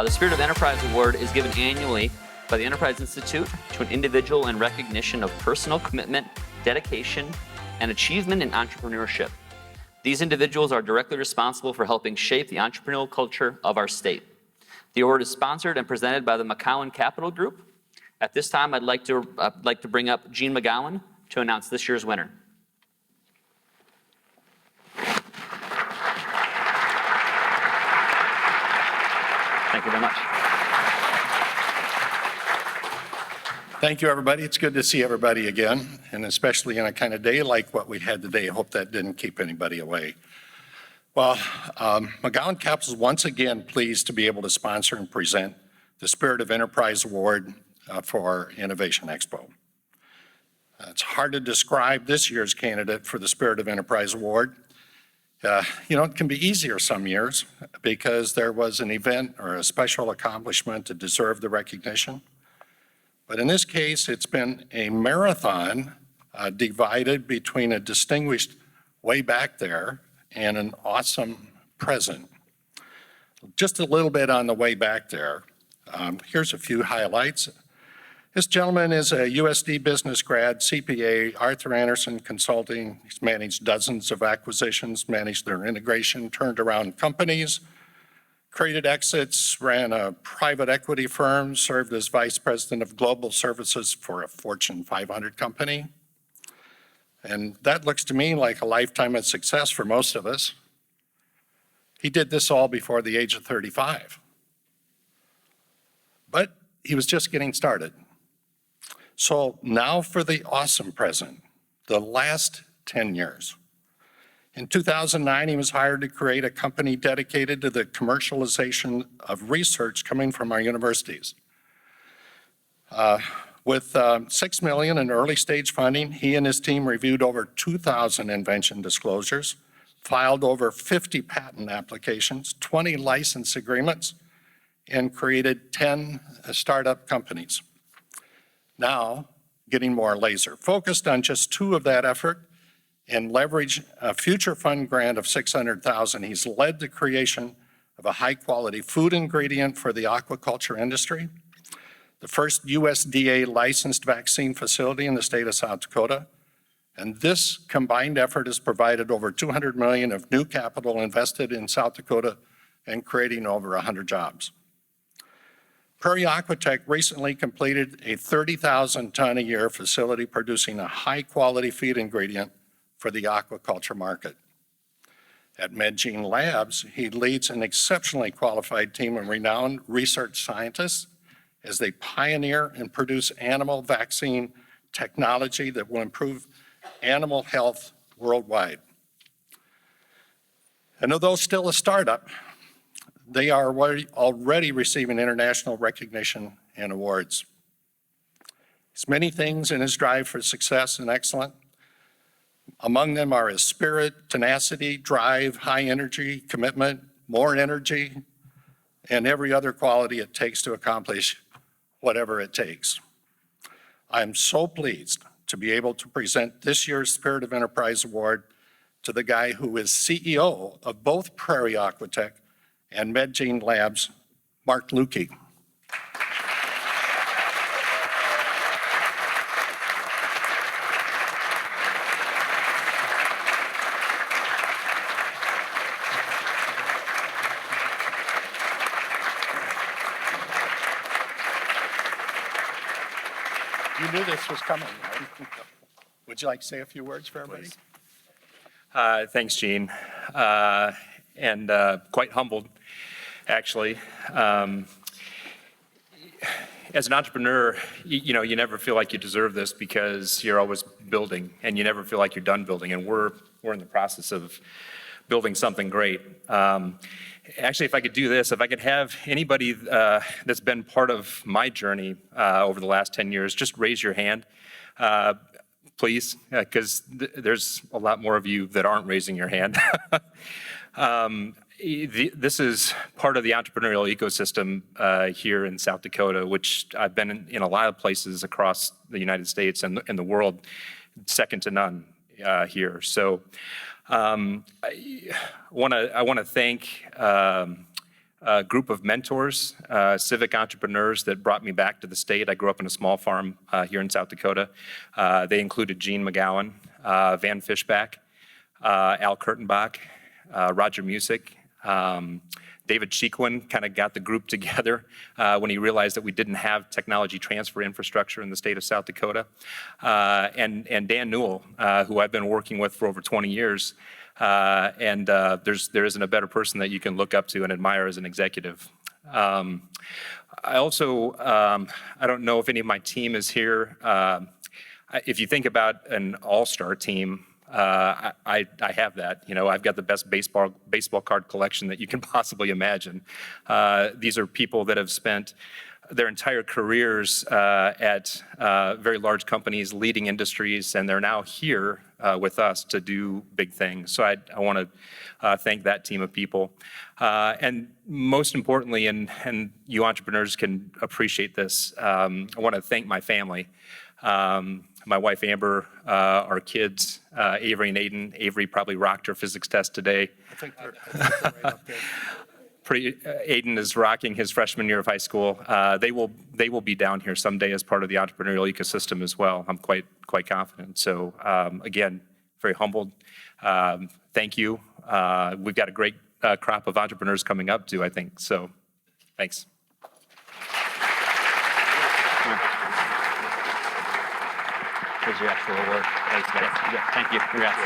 The Spirit of Enterprise Award is given annually by the Enterprise Institute to an individual in recognition of personal commitment, dedication, and achievement in entrepreneurship. These individuals are directly responsible for helping shape the entrepreneurial culture of our state. The award is sponsored and presented by the McGowan Capital Group. At this time, I'd like to bring up Gene McGowan to announce this year's winner. Thank you very much. Thank you, everybody. It's good to see everybody again, and especially in a kind of day like what we had today. I hope that didn't keep anybody away. Well, McGowan Capital is once again pleased to be able to sponsor and present the Spirit of Enterprise Award for Innovation Expo. It's hard to describe this year's candidate for the Spirit of Enterprise Award. It can be easier some years because there was an event or a special accomplishment to deserve the recognition. But in this case, it's been a marathon divided between a distinguished way back there and an awesome present. Just a little bit on the way back there. Here's a few highlights. This gentleman is a USD business grad, CPA, Arthur Andersen Consulting. He's managed dozens of acquisitions, managed their integration, turned around companies, created exits, ran a private equity firm, served as vice president of global services for a Fortune 500 company. And that looks to me like a lifetime of success for most of us. He did this all before the age of 35. But he was just getting started. So now for the awesome present, the last 10 years. In 2009, he was hired to create a company dedicated to the commercialization of research coming from our universities. With $6 million in early stage funding, he and his team reviewed over 2,000 invention disclosures, filed over 50 patent applications, 20 license agreements, and created 10 startup companies. Now, getting more laser focused on just 2 of that effort and leverage a future fund grant of $600,000. He's led the creation of a high quality food ingredient for the aquaculture industry, the first USDA licensed vaccine facility in the state of South Dakota. And this combined effort has provided over $200 million of new capital invested in South Dakota and creating over 100 jobs. Prairie AquaTech recently completed a 30,000 ton a year facility producing a high quality feed ingredient for the aquaculture market. At MedGene Labs, he leads an exceptionally qualified team of renowned research scientists as they pioneer and produce animal vaccine technology that will improve animal health worldwide. And although still a startup, they are already receiving international recognition and awards. There's many things in his drive for success and excellence. Among them are his spirit, tenacity, drive, high energy, commitment, more energy, and every other quality it takes to accomplish whatever it takes. I'm so pleased to be able to present this year's Spirit of Enterprise Award to the guy who is CEO of both Prairie AquaTech and MedGene Labs, Mark Luecke. You knew this was coming, right? Would you like to say a few words for everybody? Thanks, Gene. And quite humbled, actually. As an entrepreneur, you never feel like you deserve this because you're always building, and you never feel like you're done building. And we're in the process of building something great. Actually, if I could do this, if I could have anybody that's been part of my journey over the last 10 years, just raise your hand, please, because there's a lot more of you that aren't raising your hand. This is part of the entrepreneurial ecosystem here in South Dakota, which I've been in a lot of places across the United States and the world, second to none here. So I want to thank group of mentors, civic entrepreneurs that brought me back to the state. I grew up in a small farm here in South Dakota. They included Gene McGowan, Van Fishback, Al Kurtenbach, Roger Music. David Cheequin kind of got the group together when he realized that we didn't have technology transfer infrastructure in the state of South Dakota. And Dan Newell, who I've been working with for over 20 years. There isn't a better person that you can look up to and admire as an executive. I also, I don't know if any of my team is here. If you think about an all-star team, I have that. You know, I've got the best baseball card collection that you can possibly imagine. These are people that have spent their entire careers at very large companies, leading industries, and they're now here with us to do big things. So I want to thank that team of people. And most importantly, and you entrepreneurs can appreciate this, I want to thank my family. My wife, Amber, our kids, Avery and Aiden. Avery probably rocked her physics test today. I think they're right up there. Aiden is rocking his freshman year of high school. They will be down here someday as part of the entrepreneurial ecosystem as well. I'm quite confident. So again, very humbled. Thank you. We've got a great crop of entrepreneurs coming up too, I think. So thanks. Here's your actual award. Thanks, guys. Thank you. Congrats.